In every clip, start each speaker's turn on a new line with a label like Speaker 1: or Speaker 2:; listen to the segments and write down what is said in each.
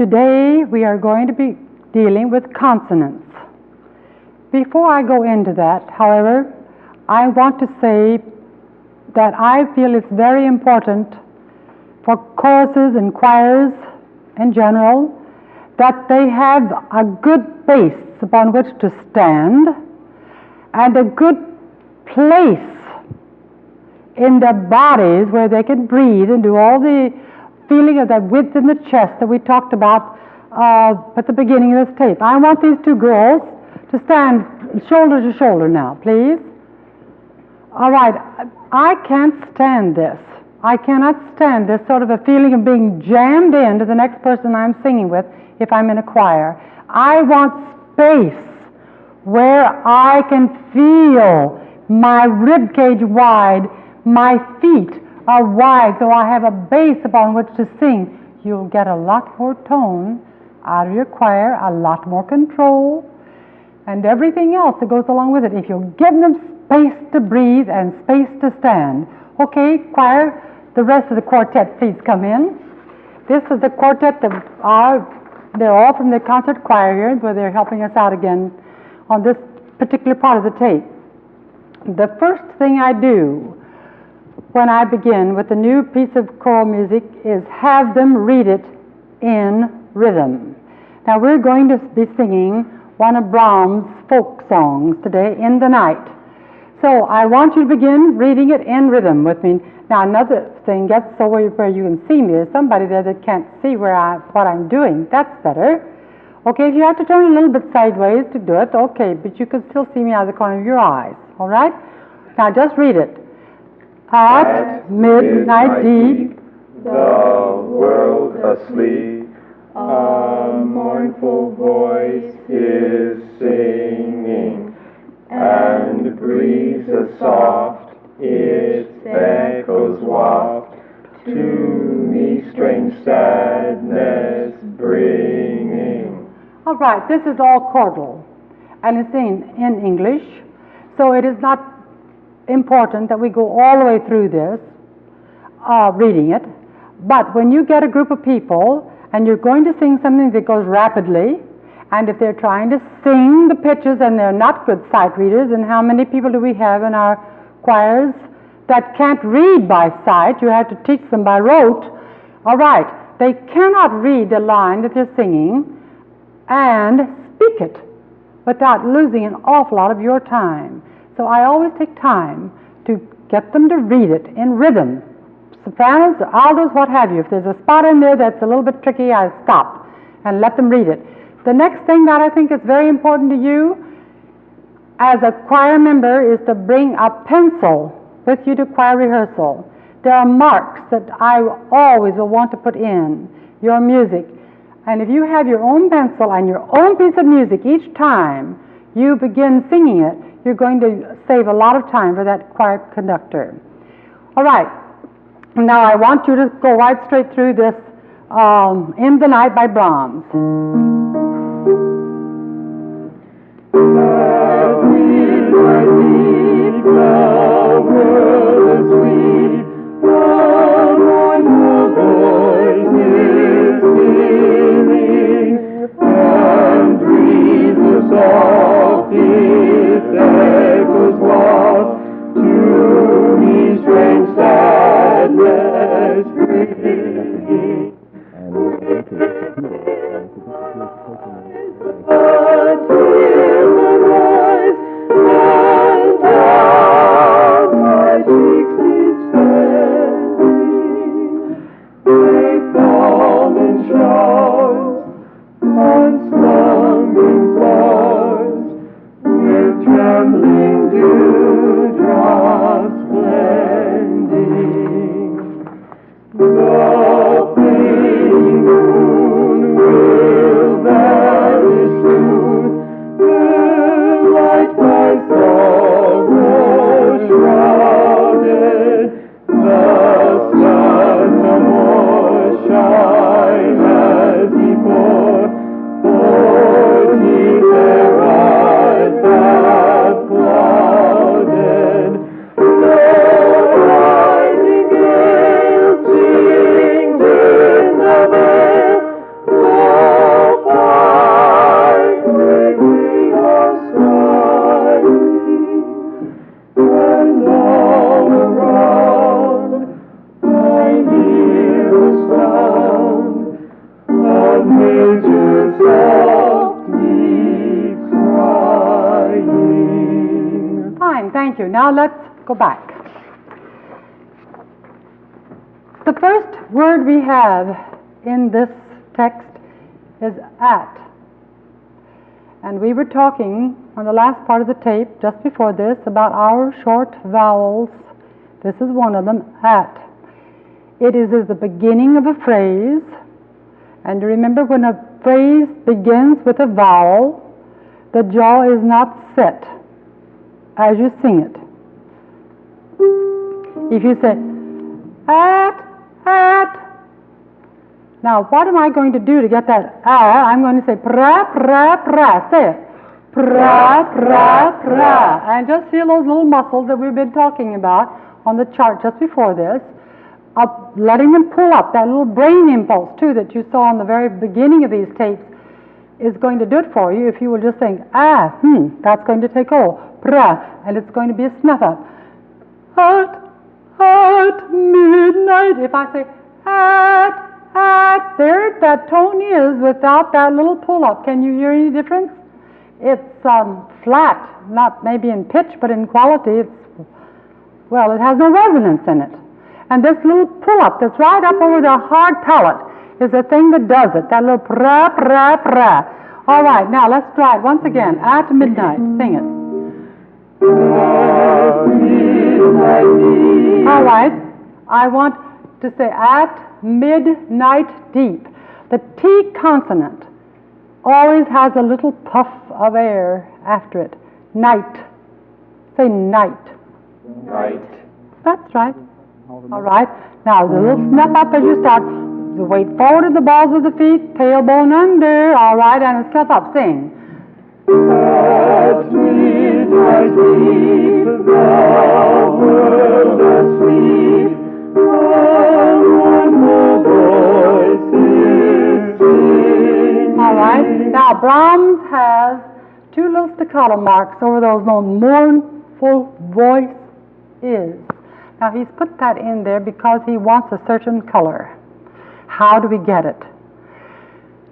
Speaker 1: Today we are going to be dealing with consonants. Before I go into that, however, I want to say that I feel it's very important for choruses and choirs in general that they have a good base upon which to stand and a good place in their bodies where they can breathe and do all the feeling of that width in the chest that we talked about at the beginning of this tape. I want these two girls to stand shoulder to shoulder now, please. All right, I can't stand this. I cannot stand this sort of a feeling of being jammed into the next person I'm singing with if I'm in a choir. I want space where I can feel my rib cage wide, my feet are wide, so I have a base upon which to sing. You'll get a lot more tone out of your choir, a lot more control, and everything else that goes along with it, if you'll give them space to breathe and space to stand. Okay, choir, the rest of the quartet, please come in. This is the quartet that they're all from the concert choir here, where they're helping us out again on this particular part of the tape. The first thing I do when I begin with a new piece of choral music is have them read it in rhythm. Now we're going to be singing one of Brahms' folk songs today, In the Night. So I want you to begin reading it in rhythm with me. Now another thing, get so where you can see me. There's somebody there that can't see what I'm doing. That's better. Okay, if you have to turn a little bit sideways to do it, okay, but you can still see me out of the corner of your eyes. All right? Now just read it. At midnight deep,
Speaker 2: the world asleep, a mournful voice is singing, and breezes soft its echoes waft, to me strange sadness bringing.
Speaker 1: All right, this is all chordal, and it's in English, so it is not important that we go all the way through this, reading it. But when you get a group of people and you're going to sing something that goes rapidly, and if they're trying to sing the pitches and they're not good sight readers, and how many people do we have in our choirs that can't read by sight? You have to teach them by rote. All right, they cannot read the line that they're singing and speak it without losing an awful lot of your time. So I always take time to get them to read it in rhythm. Sopranos, altos, what have you. If there's a spot in there that's a little bit tricky, I stop and let them read it. The next thing that I think is very important to you as a choir member is to bring a pencil with you to choir rehearsal. There are marks that I always will want to put in your music. And if you have your own pencil and your own piece of music each time you begin singing it, you're going to save a lot of time for that choir conductor. All right. Now I want you to go right straight through this In the Night by Brahms. you. Now let's go back. The first word we have in this text is at. And we were talking on the last part of the tape, just before this, about our short vowels. This is one of them, at. It is at the beginning of a phrase. And remember, when a phrase begins with a vowel, the jaw is not set as you sing it. If you say, at. Now, what am I going to do to get that I'm going to say, pra, pra, pra. Say it. Pra, pra, pra. And just feel those little muscles that we've been talking about on the chart just before this. Letting them pull up. That little brain impulse, too, that you saw in the very beginning of these tapes is going to do it for you if you will just think, that's going to take hold. Pra, and it's going to be a snuff up. At midnight. If I say, at, there that tone is without that little pull up. Can you hear any difference? It's flat, not maybe in pitch, but in quality. It has no resonance in it. And this little pull up that's right up over the hard palate is the thing that does it. That little pra, pra, pra. All right, now let's try it once again. At midnight. Sing it. All right, I want to say at midnight deep. The T consonant always has a little puff of air after it. Night. Say night.
Speaker 2: Night.
Speaker 1: That's right. All right, now the little snuff up as you start. The weight forward of the balls of the feet, tailbone under. All right, and a snuff up. Sing.
Speaker 2: At midnight deep, the world asleep,
Speaker 1: all right, now Brahms has two little staccato marks over those mournful voice is. Now he's put that in there because he wants a certain color. How do we get it?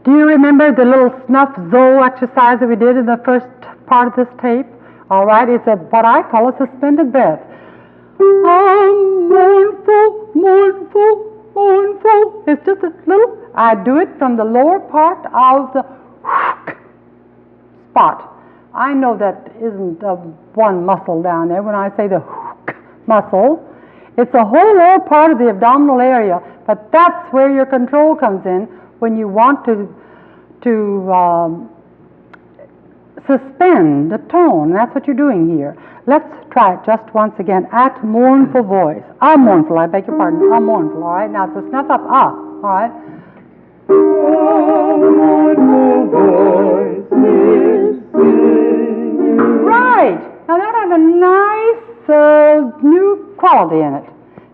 Speaker 1: Do you remember the little snuff zo exercise that we did in the first part of this tape? All right, it's what I call a suspended breath. Mournful, mournful, mournful. It's just a little, I do it from the lower part of the spot. I know that isn't one muscle down there when I say the muscle. It's the whole lower part of the abdominal area, but that's where your control comes in when you want to suspend the tone. That's what you're doing here. Let's try it just once again. At mournful voice. Mournful, I beg your pardon. Mournful, all right? Now it's a snuff up, all right?
Speaker 2: mournful voice is singing.
Speaker 1: Right! Now that has a nice new quality in it.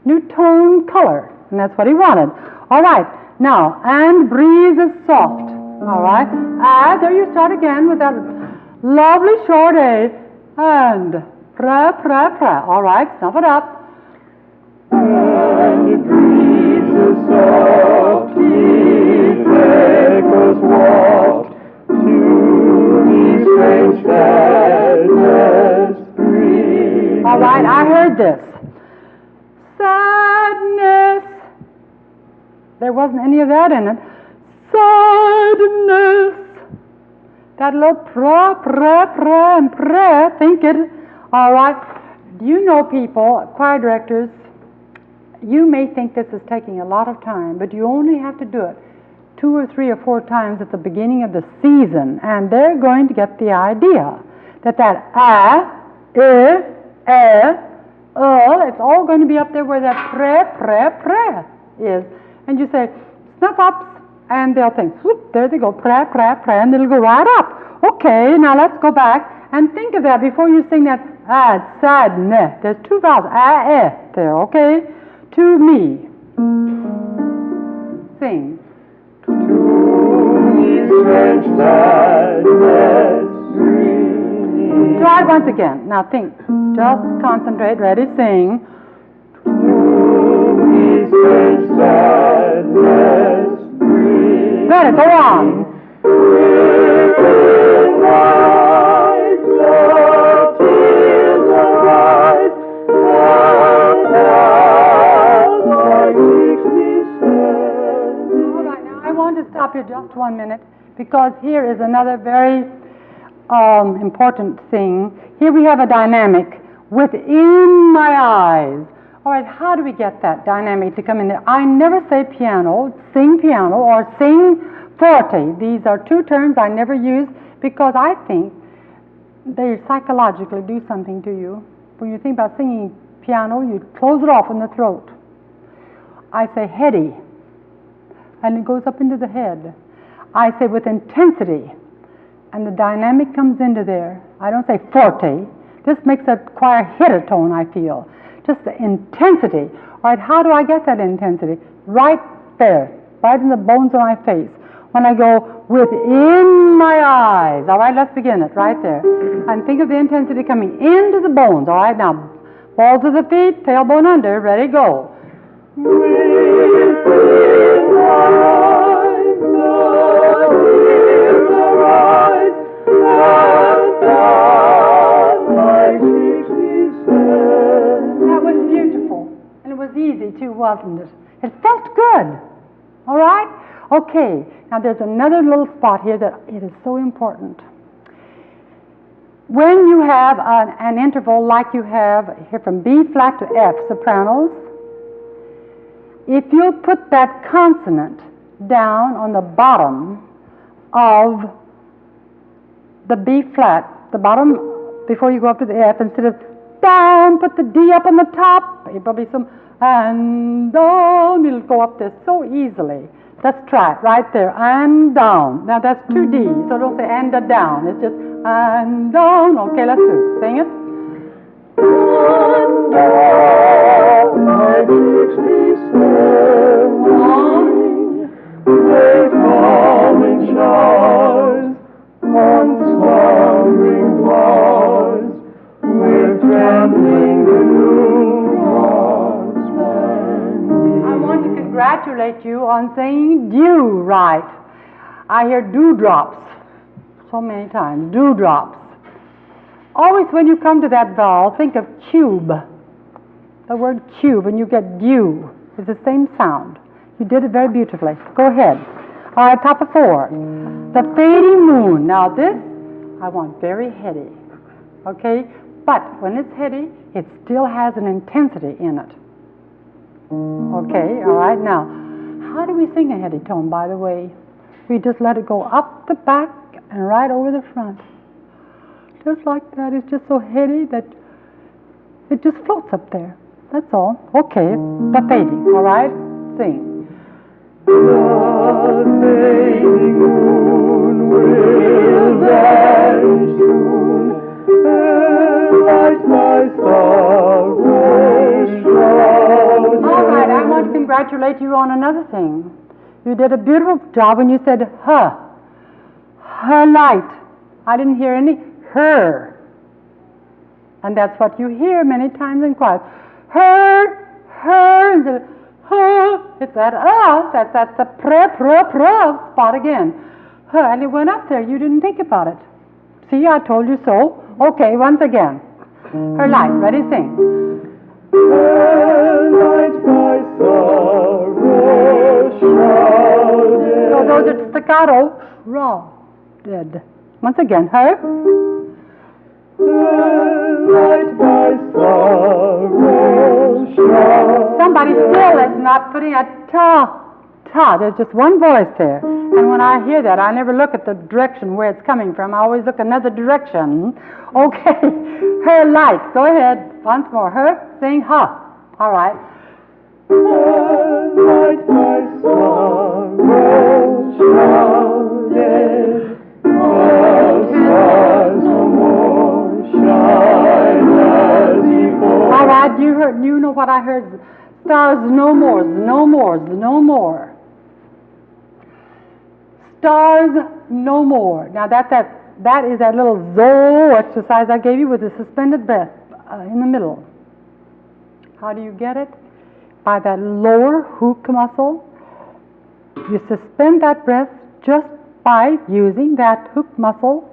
Speaker 1: New tone color. And that's what he wanted. All right. Now, and breeze is soft. All right. There you start again with that lovely short A. And pra, pra, pra. All right. Snuff it up.
Speaker 2: And the breeze is soft, its echoes waft to the strange sadness breeze.
Speaker 1: All right. I heard this. Sadness. There wasn't any of that in it. Sadness. That little pra, pra, pra, and pra, think it. All right. Do you know people, choir directors, you may think this is taking a lot of time, but you only have to do it 2 or 3 or 4 times at the beginning of the season, and they're going to get the idea that it's all going to be up there where that pre is. And you say, snuff ups, and they'll think, whoop, there they go, pre, and it'll go right up. Okay, now let's go back and think of that before you sing that sadness. There's 2 vowels, there, okay? To me. Sing.
Speaker 2: To me strange sadness breeze.
Speaker 1: Try it once again. Now think. Just concentrate. Ready? Sing.
Speaker 2: To me strange sadness breeze.
Speaker 1: Better. Go on.
Speaker 2: Within eyes the tears arise.
Speaker 1: want to stop you just 1 minute, because here is another very important thing. Here we have a dynamic, within my eyes. All right, how do we get that dynamic to come in there? I never say piano, or sing forte. These are two terms I never use because I think they psychologically do something to you. When you think about singing piano, you close it off in the throat. I say heady, and it goes up into the head. I say with intensity, and the dynamic comes into there. I don't say forte. This makes a choir hit a tone, I feel. Just the intensity. All right, how do I get that intensity? Right there, right in the bones of my face. When I go within my eyes. All right, let's begin it right there. And think of the intensity coming into the bones. All right, now, balls of the feet, tailbone under, ready, go.
Speaker 2: Within my eyes, the tears arise, and down my cheeks descend.
Speaker 1: That was beautiful. And it was easy, too, wasn't it? It felt good. All right? Okay. Now, there's another little spot here that it is so important. When you have an interval like you have here from B flat to F, sopranos, if you put that consonant down on the bottom of the B flat, the bottom before you go up to the F, instead of down, put the D up on the top, it will be some, and down, it'll go up there so easily. Let's try it right there, and down. Now that's 2 D, so don't say and down, it's just and down. Okay, let's do it. Sing it.
Speaker 2: And down my cheeks descend, they fall in showers on slumbering flowers, with trembling the newborn spring.
Speaker 1: I want to congratulate you on saying dew right. I hear dewdrops so many times, dewdrops. Always when you come to that vowel, think of cube. The word cube, and you get dew. It's the same sound. You did it very beautifully. Go ahead. All right, top of 4. The fading moon. Now this, I want very heady. Okay? But when it's heady, it still has an intensity in it. Okay, all right. Now, how do we sing a heady tone, by the way? We just let it go up the back and right over the front. Just like that. It's just so heady that it just floats up there. That's all. Okay, the fading, all right? Sing.
Speaker 2: The fading moon will vanish soon, and light my sorrow shrouded.
Speaker 1: All right, I want to congratulate you on another thing. You did a beautiful job when you said her. Her light. I didn't hear any her. And that's what you hear many times in choir. Her, instead of her. It's that that's the pre spot again. Her, and it went up there. You didn't think about it. See, I told you so. Okay, once again. Her light. Ready, sing.
Speaker 2: Her light my sorrow shrouded.
Speaker 1: So those are staccato. Raw. Dead. Once again, her.
Speaker 2: Light my sorrow shrouded.
Speaker 1: Somebody still is not putting a ta. There's just one voice there. And when I hear that, I never look at the direction where it's coming from. I always look another direction. Okay. Her light. Go ahead. Once more. Her. Sing ha. All right.
Speaker 2: Light my sorrow shrouded.
Speaker 1: All right, you know what I heard. Stars no more, no more, no more. Stars no more. Now that is that little zo exercise I gave you with the suspended breath in the middle. How do you get it? By that lower hook muscle. You suspend that breath just by using that hook muscle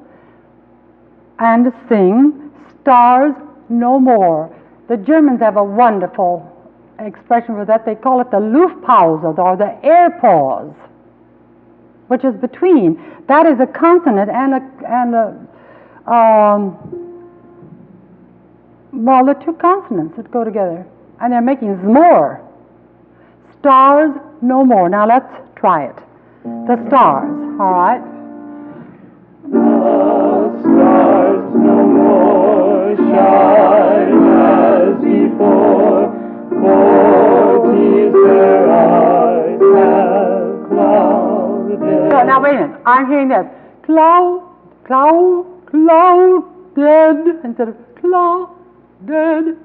Speaker 1: and sing stars no more. The Germans have a wonderful expression for that. They call it the Luftpause or the air pause. which is between. That is a consonant and well, the two consonants that go together, and they're making zmore. Stars no more. Now let's try it. The stars, all right?
Speaker 2: The stars no more shine as before, for 'tis their eyes have clouded.
Speaker 1: So now wait a minute. I'm hearing this. Clouded, instead of clouded.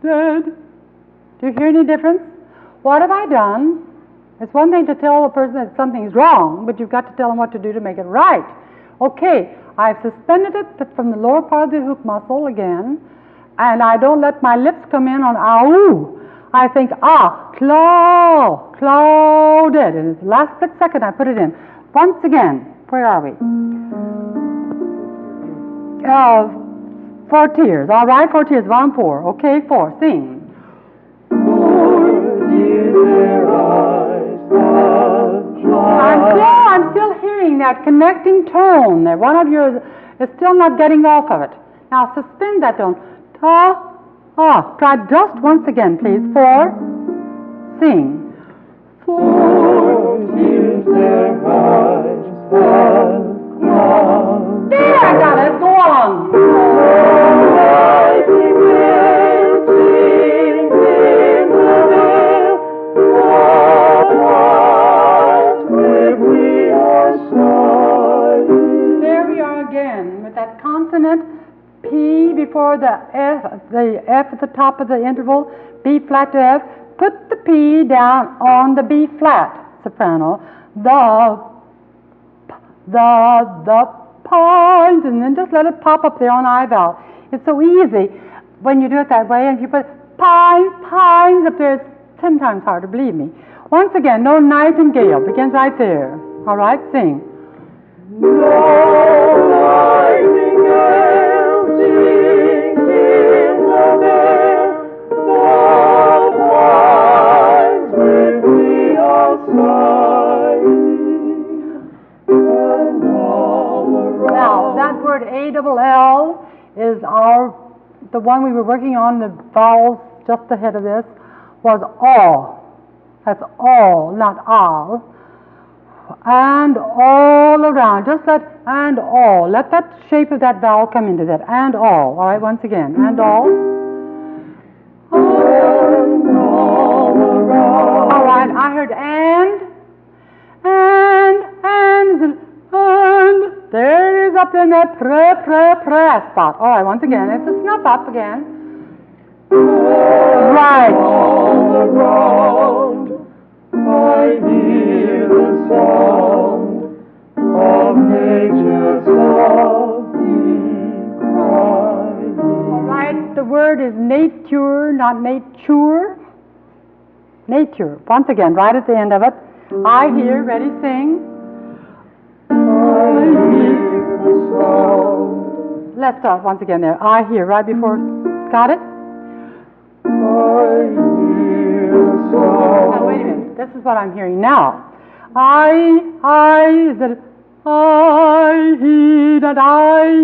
Speaker 1: Do you hear any difference? What have I done? It's one thing to tell a person that something's wrong, but you've got to tell them what to do to make it right. Okay, I've suspended it from the lower part of the hoop muscle again, and I don't let my lips come in on ow. I think, clouded. And it's the last split second I put it in. Once again, where are we? 4 tears, all right? 4 tears, 1, 4. Okay, 4, sing. I'm still hearing that connecting tone there. One of yours is still not getting off of it. Now suspend that tone. Try just once again, please. 4, sing.
Speaker 2: 4 tears their eyes have clouded.
Speaker 1: There, I got it. Go on. Consonant P before the F at the top of the interval, B flat to F. Put the P down on the B flat soprano. The pines, and then just let it pop up there on I vowel. It's so easy when you do it that way, and if you put pines up there, it's 10 times harder, believe me. Once again, no nightingale, begins right there. All right, sing.
Speaker 2: No nightingale sings in the vale, the pines with me are sighing, and all around.
Speaker 1: Now, that word A-double-L is the one we were working on, the vowels just ahead of this, was all. That's all, not all. And all around, just and all. Let that shape of that vowel come into that, and all. All right, once again, and all.
Speaker 2: And all around.
Speaker 1: All right, I heard and. There it is up in that pre spot. All right, once again, it's a snuff up again. Right.
Speaker 2: All around, I hear the sound of nature softly crying.
Speaker 1: All right, the word is nature, not nature. Nature. Once again, right at the end of it. I hear, ready, sing.
Speaker 2: I hear the sound.
Speaker 1: Let's start once again there. I hear, right before, got it?
Speaker 2: I hear the sound.
Speaker 1: Now, wait a minute. This is what I'm hearing now. I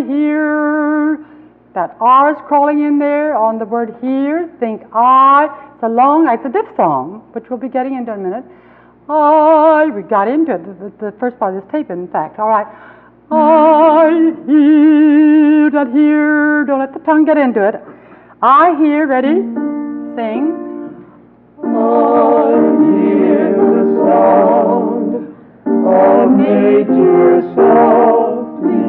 Speaker 1: hear. That R is crawling in there on the word hear. Think I. It's a diff song, which we'll be getting into in a minute. We got into it, the first part of this tape, in fact. All right. I hear that here. Don't let the tongue get into it. I hear, ready? Sing.
Speaker 2: I hear the sound of nature softly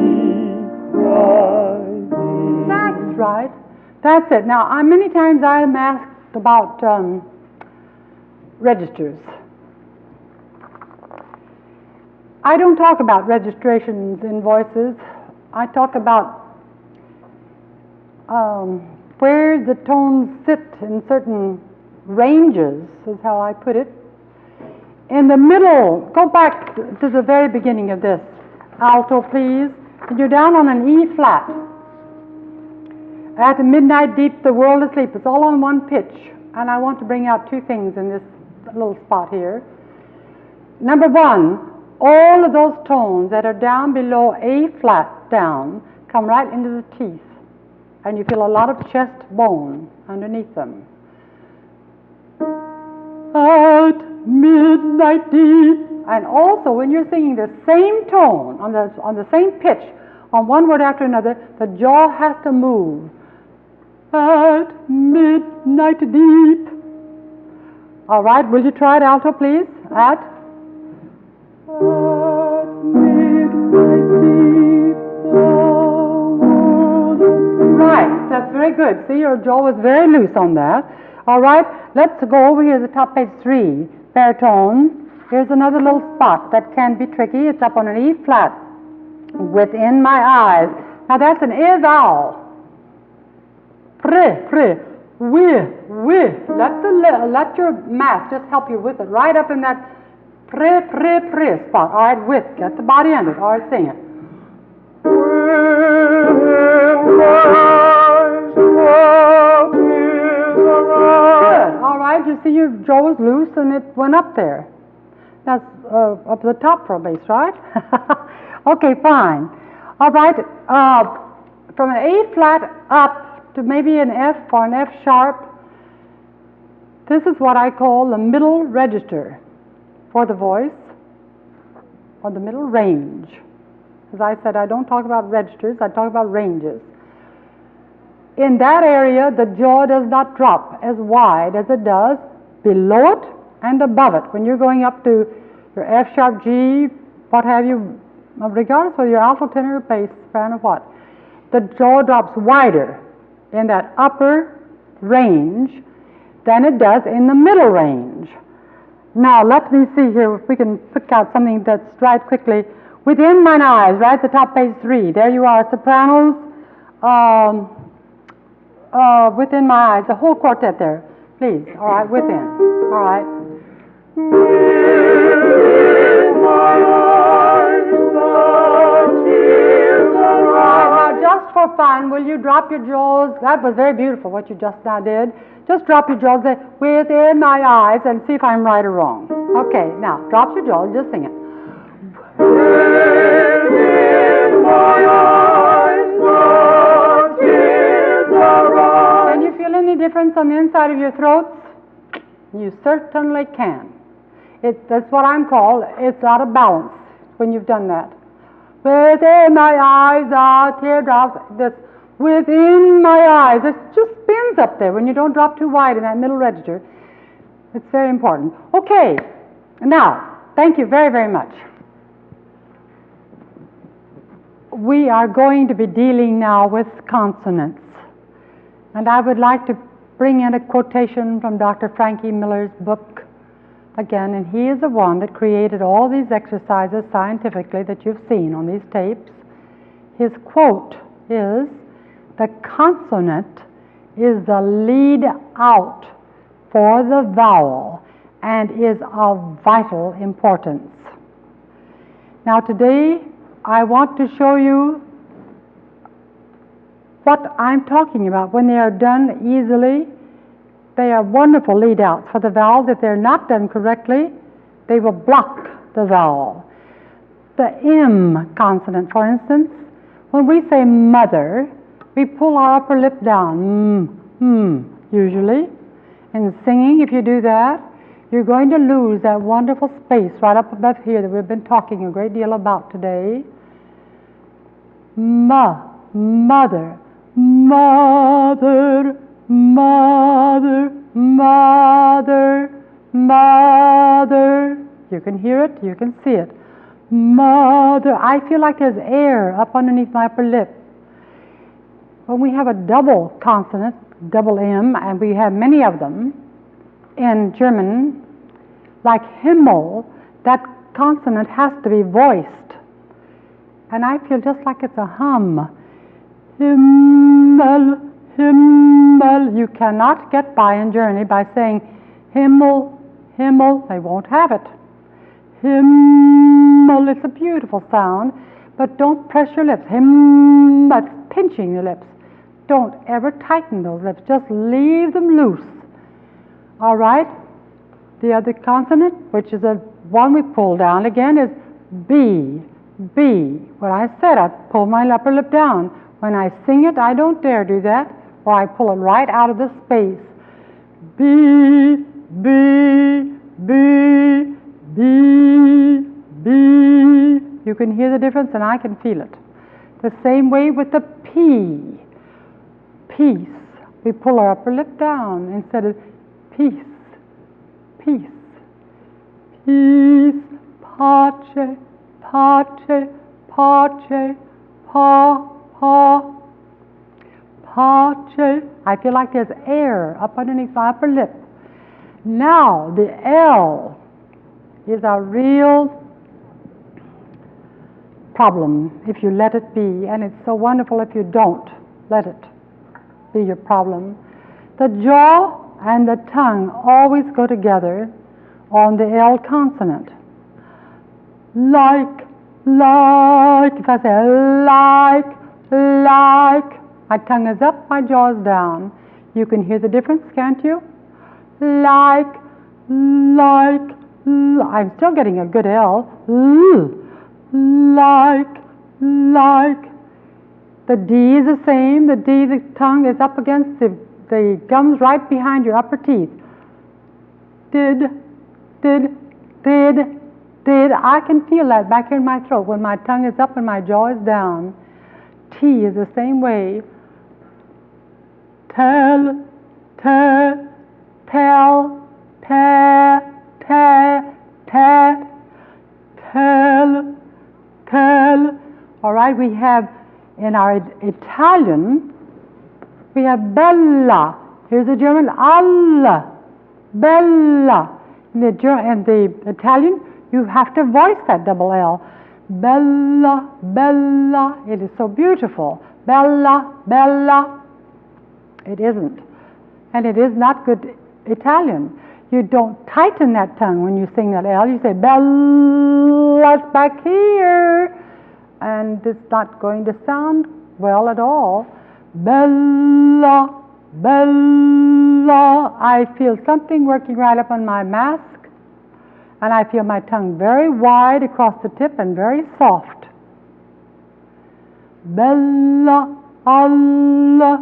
Speaker 2: crying.
Speaker 1: That's right. That's it. Now, many times I am asked about registers. I don't talk about registrations in voices. I talk about where the tones sit in certain ranges, is how I put it. In the middle, go back to the very beginning of this. Alto, please. You're down on an E flat. At midnight deep, the world asleep. It's all on one pitch. And I want to bring out two things in this little spot here. Number one, all of those tones that are down below A flat down come right into the teeth. And you feel a lot of chest bone underneath them. At midnight deep. And also when you're singing the same tone, on the same pitch, on one word after another, the jaw has to move. At midnight deep. All right, will you try it alto, please? At midnight deep, the world is... Right, that's very good. See, your jaw was very loose on that. All right, let's go over here to the top page 3, baritone. Here's another little spot that can be tricky. It's up on an E flat, within my eyes. Now that's an I vowel. Pre, with. Let your mass just help you with it. Right up in that pre spot. All right, with. Get the body under it. All right, sing it. Good. All right, you see your jaw was loose and it went up there. That's up to the top for a bass, right? Okay, fine. All right, from an A flat up to maybe an F or an F sharp, this is what I call the middle register for the voice, or the middle range. As I said, I don't talk about registers, I talk about ranges. In that area, the jaw does not drop as wide as it does below it and above it. When you're going up to your F sharp, G, what have you, regardless whether you're alto, tenor, or bass, soprano, or what, the jaw drops wider in that upper range than it does in the middle range. Now, let me see here if we can pick out something that's right quickly. Within mine eyes, right at the top, page 3, there you are, sopranos, within my eyes, the whole quartet there, please. All right, within. All right. Within my eyes, the tears arise. Now, just for fun, will you drop your jaws? That was very beautiful, what you just now did. Just drop your jaws there, within my eyes, and see if I'm right or wrong. Okay, now, drop your jaws, just sing it. Within my eyes, the tears arise. Can you feel any difference on the inside of your throats? You certainly can. That's what I'm called, it's out of balance when you've done that. Within my eyes are teardrops. This within my eyes, it just spins up there when you don't drop too wide in that middle register. It's very important. Okay, now, thank you very, very much. We are going to be dealing now with consonants. And I would like to bring in a quotation from Dr. Frankie Miller's book again, and he is the one that created all these exercises scientifically that you've seen on these tapes. His quote is, "The consonant is the lead out for the vowel and is of vital importance." Now today I want to show you what I'm talking about. When they are done easily, they are wonderful lead outs for the vowels. If they're not done correctly, they will block the vowel. The M consonant, for instance, when we say mother, we pull our upper lip down, usually. In singing, if you do that, you're going to lose that wonderful space right up above here that we've been talking a great deal about today. Mother, mother, mother, mother, mother. You can hear it, you can see it. Mother. I feel like there's air up underneath my upper lip. When we have a double consonant, double M, and we have many of them in German, like Himmel, that consonant has to be voiced. And I feel just like it's a hum. Himmel, Himmel. You cannot get by in Germany by saying Himmel, Himmel. They won't have it. Himmel. It's a beautiful sound, but don't press your lips. Himmel. That's pinching your lips. Don't ever tighten those lips. Just leave them loose. All right? The other consonant, which is the one we pull down again, is B, B. When I said I pull my upper lip down. When I sing it, I don't dare do that, or I pull it right out of the space. B, B, B, B, B. You can hear the difference and I can feel it. The same way with the P, peace. We pull our upper lip down instead of peace, peace. Peace, pace, pace, pace, pa, pa, pace. I feel like there's air up underneath my upper lip. Now the L is a real problem if you let it be, and it's so wonderful if you don't let it be your problem. The jaw and the tongue always go together on the L consonant. Like, if I say like, my tongue is up, my jaw is down. You can hear the difference, can't you? Like, I'm still getting a good L. Like. The D is the same. The D, the tongue is up against the gums right behind your upper teeth. Did. I can feel that back here in my throat when my tongue is up and my jaw is down. T is the same way. Tell. All right, we have in our Italian, we have bella. Here's the German, alla, bella. In the Italian, you have to voice that double L. Bella, bella. It is so beautiful. Bella, bella. It isn't. And it is not good Italian. You don't tighten that tongue when you sing that L. You say, bella's back here. And it's not going to sound well at all. Bella, bella. I feel something working right up on my mask. And I feel my tongue very wide across the tip and very soft. Bella, alla.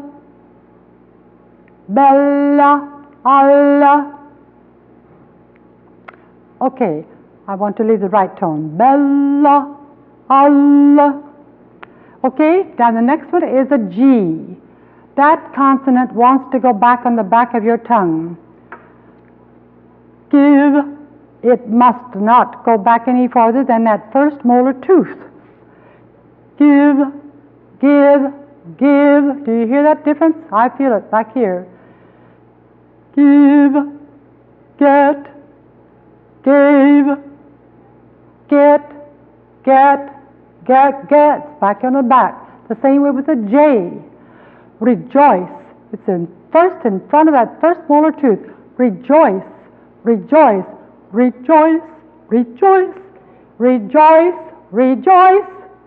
Speaker 1: Bella, alla. Okay, I want to leave the right tone. Bella, alla. Okay, now the next one is a G. That consonant wants to go back on the back of your tongue. Give. It must not go back any farther than that first molar tooth. Give. Do you hear that difference? I feel it back here. Give, get, gave, get, back on the back. The same way with the J. Rejoice. It's in front of that first molar tooth. Rejoice.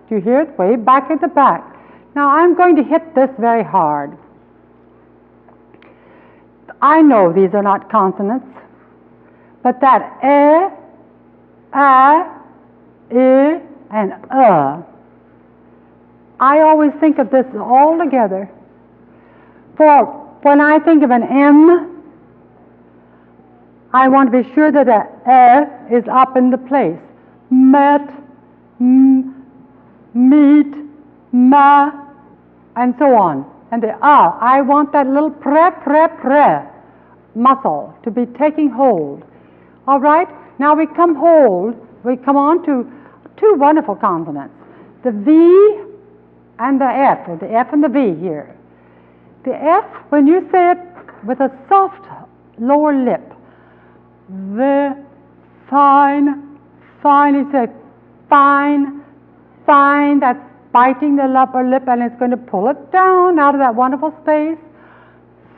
Speaker 1: Do you hear it? Way back at the back. Now I'm going to hit this very hard. I know these are not consonants, but that e, a, I, and I always think of this all together. For when I think of an M, I want to be sure that the E is up in the place. Met, meet, ma, and so on. And the I want that little pre muscle to be taking hold. All right? Now we come on to two wonderful consonants. The V and the F, or the F and the V here. The F, when you say it with a soft lower lip, the fine, you say fine, that's biting the upper lip and it's going to pull it down out of that wonderful space.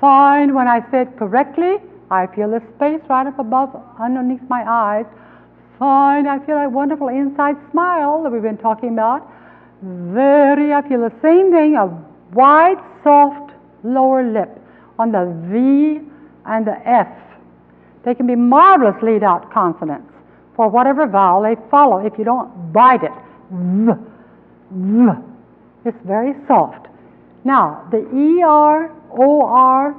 Speaker 1: Fine, when I say it correctly, I feel the space right up above, underneath my eyes. Fine, I feel that wonderful inside smile that we've been talking about. Very, I feel the same thing, a wide, soft lower lip on the V and the F. They can be marvelous lead-out consonants for whatever vowel they follow. If you don't bite it, v, v, it's very soft. Now, the ER, OR,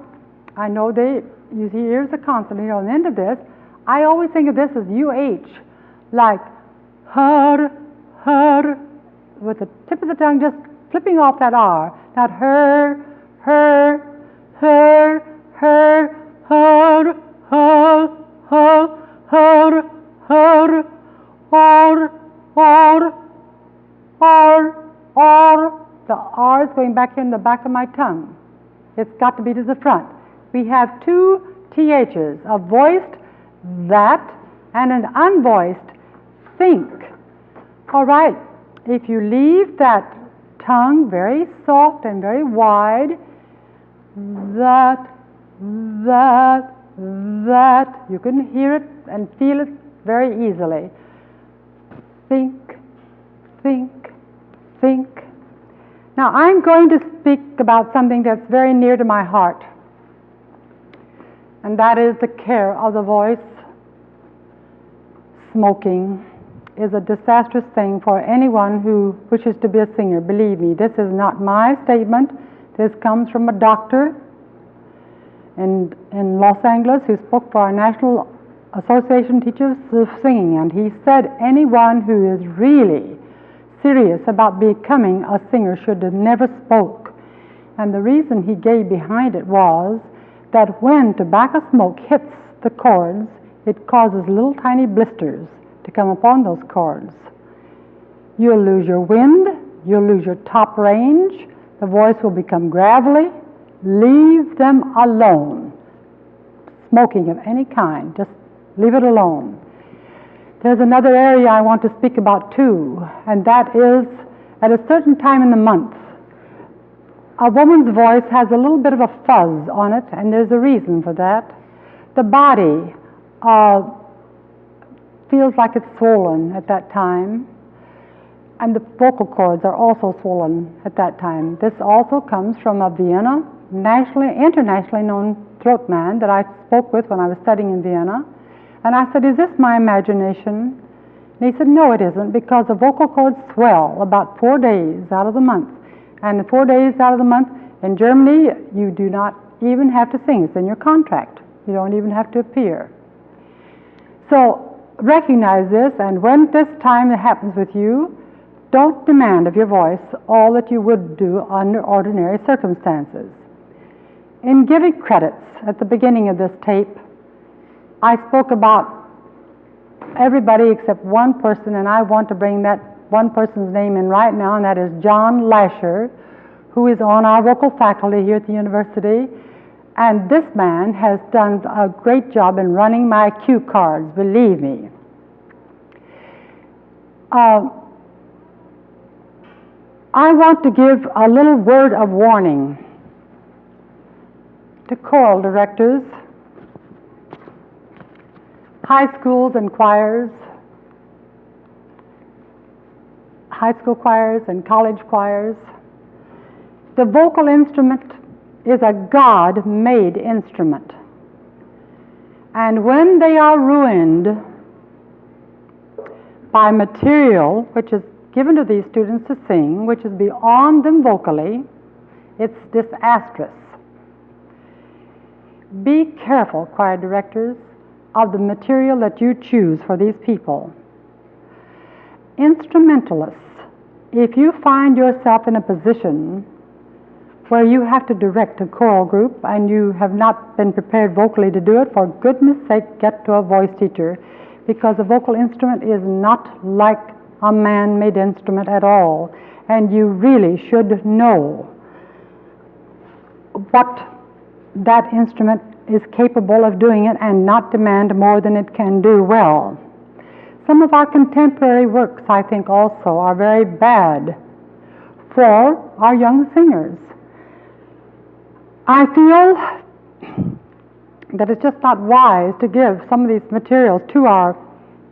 Speaker 1: I know you see here's a consonant on the end of this. I always think of this as UH, like her, with the tip of the tongue just flipping off that R. Not her, her, her, her, her, her, her, her, her, or. The R is going back in the back of my tongue. It's got to be to the front. We have two THs, a voiced that and an unvoiced think. All right, if you leave that tongue very soft and very wide, that, you can hear it and feel it very easily. Think, think, think. Now, I'm going to speak about something that's very near to my heart, and that is the care of the voice. Smoking is a disastrous thing for anyone who wishes to be a singer. Believe me, this is not my statement. This comes from a doctor in Los Angeles who spoke for our National Association Teachers of Singing, and he said anyone who is really serious about becoming a singer should have never spoke. And the reason he gave behind it was that when tobacco smoke hits the cords, it causes little tiny blisters to come upon those cords. You'll lose your wind, you'll lose your top range, the voice will become gravelly. Leave them alone. Smoking of any kind, just leave it alone. There's another area I want to speak about too, and that is at a certain time in the month, a woman's voice has a little bit of a fuzz on it, and there's a reason for that. The body feels like it's swollen at that time, and the vocal cords are also swollen at that time. This also comes from a Vienna, internationally known throat man that I spoke with when I was studying in Vienna. And I said, is this my imagination? And he said, no, it isn't, because the vocal cords swell about 4 days out of the month. And the 4 days out of the month, in Germany, you do not even have to sing. It's in your contract. You don't even have to appear. So recognize this, and when this time happens with you, don't demand of your voice all that you would do under ordinary circumstances. In giving credits at the beginning of this tape, I spoke about everybody except one person, and I want to bring that one person's name in right now, and that is John Lasher, who is on our vocal faculty here at the university. And this man has done a great job in running my cue cards, believe me. I want to give a little word of warning to choral directors, high schools and choirs, high school choirs and college choirs. The vocal instrument is a God-made instrument. And when they are ruined by material which is given to these students to sing, which is beyond them vocally, it's disastrous. Be careful, choir directors, of the material that you choose for these people. Instrumentalists, if you find yourself in a position where you have to direct a choral group and you have not been prepared vocally to do it, for goodness sake, get to a voice teacher, because a vocal instrument is not like a man-made instrument at all, and you really should know what that instrument is capable of doing it and not demand more than it can do well. Some of our contemporary works, I think, also are very bad for our young singers. I feel that it's just not wise to give some of these materials to our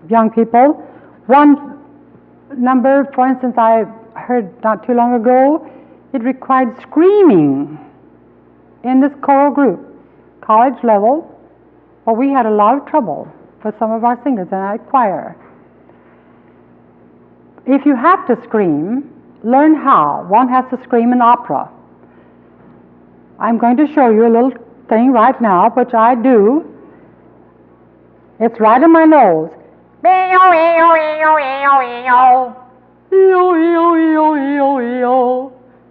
Speaker 1: young people. One number, for instance, I heard not too long ago, it required screaming in this choral group, college level. Well, we had a lot of trouble with some of our singers in that choir. if you have to scream, learn how. One has to scream in opera. I'm going to show you a little thing right now, which I do. It's right in my nose.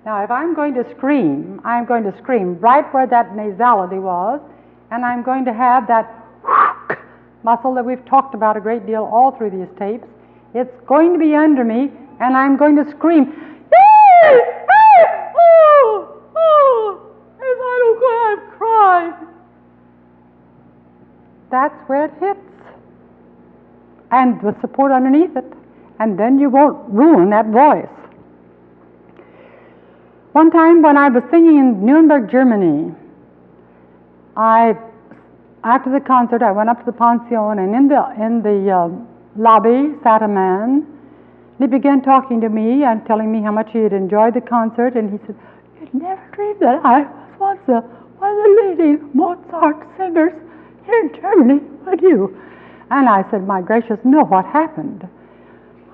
Speaker 1: Now, if I'm going to scream, I'm going to scream right where that nasality was, and I'm going to have that muscle that we've talked about a great deal all through these tapes. It's going to be under me, and I'm going to scream. As I don't go, I've cried. That's where it hits. And with support underneath it. And then you won't ruin that voice. One time when I was singing in Nuremberg, Germany, after the concert, I went up to the pension, and in the lobby sat a man. He began talking to me and telling me how much he had enjoyed the concert, and he said, "You'd never dreamed that I was once one of the leading Mozart singers here in Germany, would you?" And I said, "My gracious, no, what happened?"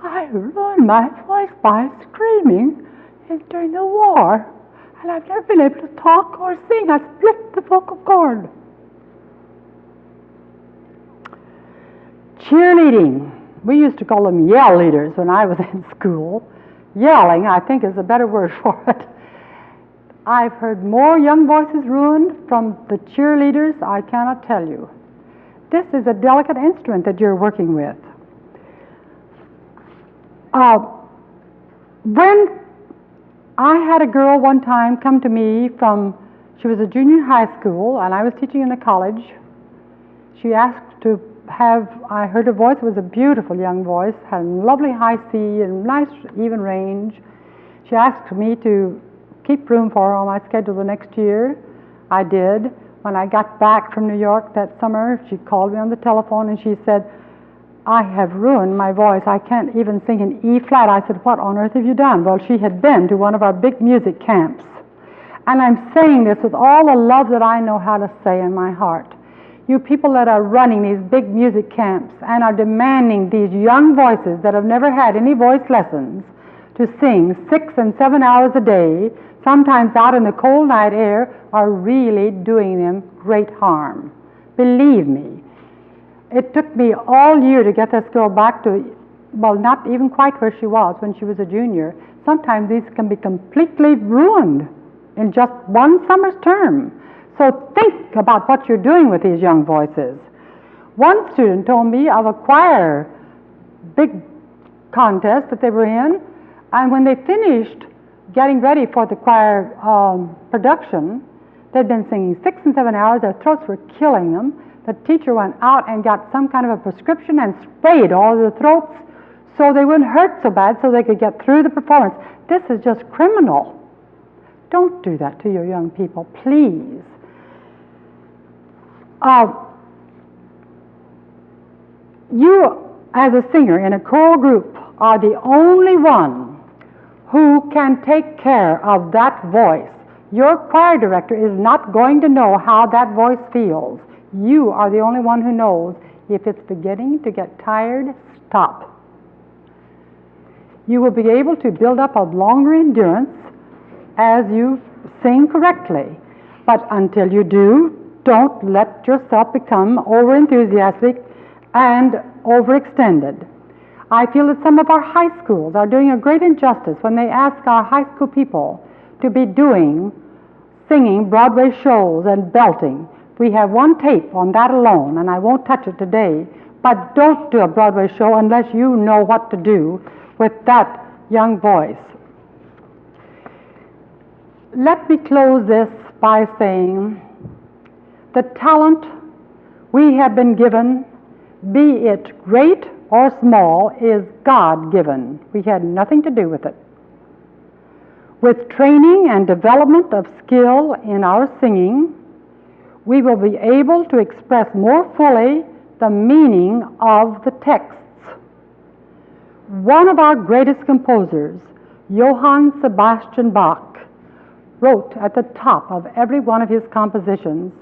Speaker 1: "I ruined my voice by screaming during the war, and I've never been able to talk or sing. I split the vocal cord." Cheerleading. We used to call them yell leaders when I was in school. Yelling, I think, is a better word for it. I've heard more young voices ruined from the cheerleaders, I cannot tell you. This is a delicate instrument that you're working with. When I had a girl one time come to me she was a junior in high school, and I was teaching in a college. She asked to I heard her voice. It was a beautiful young voice, had a lovely high C and nice even range. She asked me to keep room for her on my schedule the next year. I did. When I got back from New York that summer, she called me on the telephone and she said, "I have ruined my voice. I can't even sing an E flat." I said, "What on earth have you done?" Well, she had been to one of our big music camps. And I'm saying this with all the love that I know how to say in my heart. You people that are running these big music camps and are demanding these young voices that have never had any voice lessons to sing 6 and 7 hours a day, sometimes out in the cold night air, are really doing them great harm. Believe me. It took me all year to get this girl back to, well, not even quite where she was when she was a junior. Sometimes these can be completely ruined in just one summer's term. So think about what you're doing with these young voices. One student told me of a choir big contest that they were in, and when they finished getting ready for the choir production, they'd been singing 6 and 7 hours, their throats were killing them. The teacher went out and got some kind of a prescription and sprayed all of the throats so they wouldn't hurt so bad so they could get through the performance. This is just criminal. Don't do that to your young people, please. You, as a singer in a choral group, are the only one who can take care of that voice. Your choir director is not going to know how that voice feels. You are the only one who knows. If it's beginning to get tired, stop. You will be able to build up a longer endurance as you sing correctly. But until you do, don't let yourself become over-enthusiastic and overextended. I feel that some of our high schools are doing a great injustice when they ask our high school people to be singing Broadway shows and belting. We have one tape on that alone, and I won't touch it today, but don't do a Broadway show unless you know what to do with that young voice. Let me close this by saying the talent we have been given, be it great or small, is God-given. We had nothing to do with it. With training and development of skill in our singing, we will be able to express more fully the meaning of the texts. One of our greatest composers, Johann Sebastian Bach, wrote at the top of every one of his compositions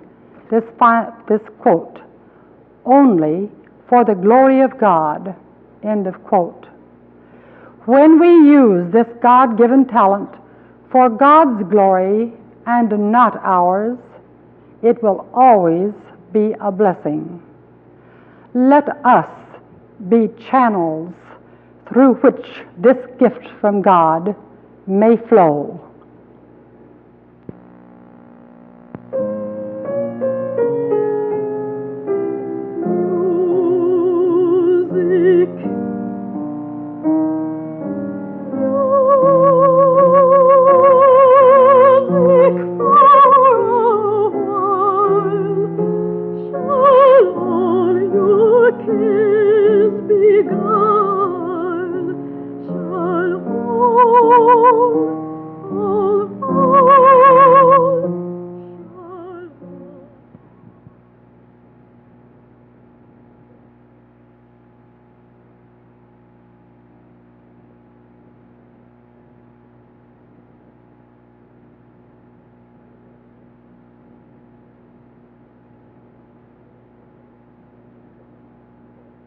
Speaker 1: this quote, "Only for the glory of God," end of quote. When we use this God-given talent for God's glory and not ours, it will always be a blessing. Let us be channels through which this gift from God may flow.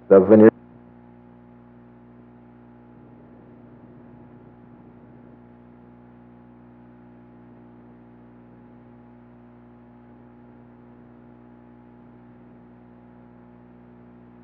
Speaker 3: The